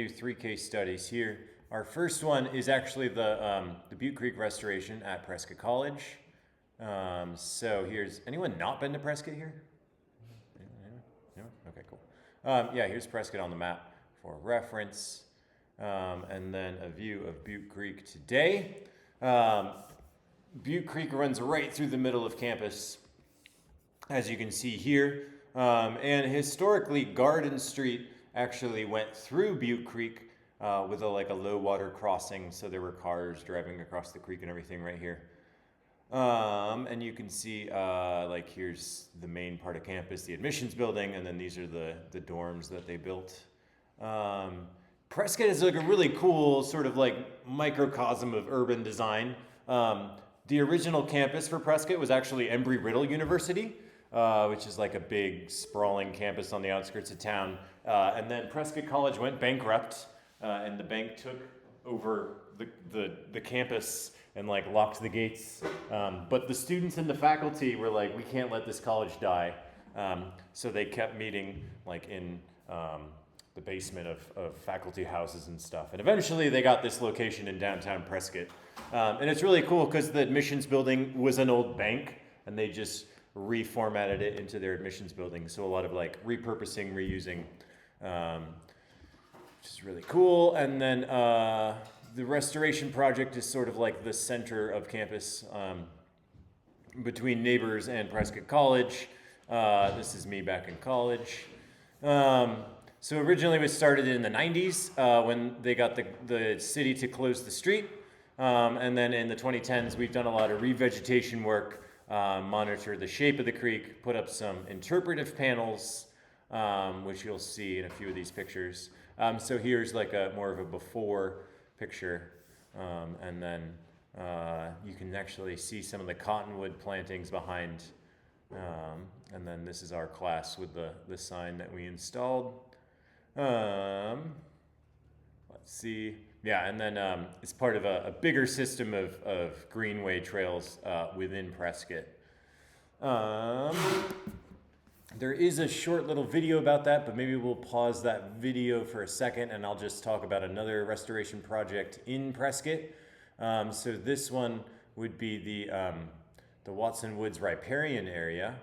do 3 case studies here. Our first one is actually the Butte Creek restoration at Prescott College. So here's, anyone not been to Prescott here? Anyone? No? Okay, cool. Yeah, here's Prescott on the map for reference. And then a view of Butte Creek today. Butte Creek runs right through the middle of campus, as you can see here. And historically, Garden Street actually went through Butte Creek with a low water crossing, so there were cars driving across the creek and everything right here. And you can see here's the main part of campus, the admissions building, and then these are the dorms that they built. Prescott is like a really cool sort of like microcosm of urban design. The original campus for Prescott was actually Embry-Riddle University, which is like a big sprawling campus on the outskirts of town. And then Prescott College went bankrupt, and the bank took over the campus and like locked the gates. But the students and the faculty were like, we can't let this college die. So they kept meeting like in the basement of faculty houses and stuff. And eventually they got this location in downtown Prescott. And it's really cool because the admissions building was an old bank and they just reformatted it into their admissions building. So a lot of like repurposing, reusing, which is really cool. And then the restoration project is sort of like the center of campus between Neighbors and Prescott College. This is me back in college. So originally it was started in the 90s when they got the city to close the street. And then in the 2010s, we've done a lot of revegetation work, monitor the shape of the creek, put up some interpretive panels, which you'll see in a few of these pictures. So here's like more of a before picture. And then you can actually see some of the cottonwood plantings behind. And then this is our class with the sign that we installed. Let's see. Yeah, and then it's part of a bigger system of greenway trails within Prescott. There is a short little video about that, but maybe we'll pause that video for a second and I'll just talk about another restoration project in Prescott. So this one would be the Watson Woods riparian area.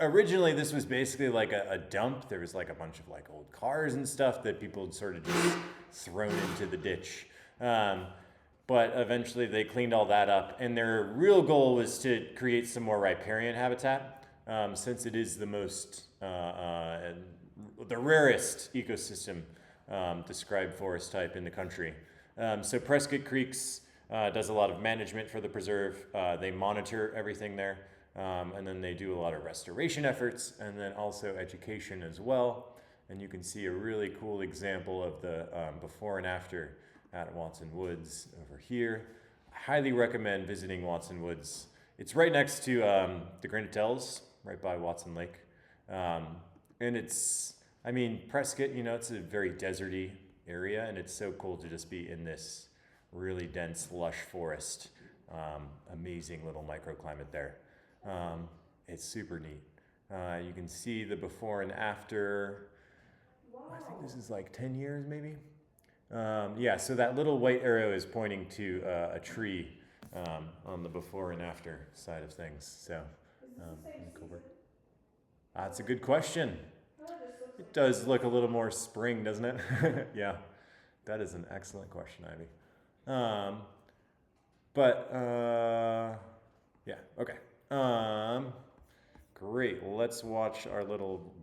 Originally this was basically like a dump. There was like a bunch of like old cars and stuff that people had sort of just thrown into the ditch. But eventually they cleaned all that up and their real goal was to create some more riparian habitat, since it is the most, the rarest ecosystem described forest type in the country. So Prescott Creeks does a lot of management for the preserve. They monitor everything there, and then they do a lot of restoration efforts and then also education as well. And you can see a really cool example of the before and after at Watson Woods over here. I highly recommend visiting Watson Woods. It's right next to the Granite Dells, right by Watson Lake. And Prescott, it's a very deserty area and it's so cool to just be in this really dense, lush forest. Amazing little microclimate there. It's super neat. You can see the before and after. I think this is like 10 years maybe. So that little white arrow is pointing to a tree on the before and after side of things. So, that's a good question. It does look a little more spring, doesn't it? Yeah, that is an excellent question, Ivy. Yeah, okay. Great. Let's watch our little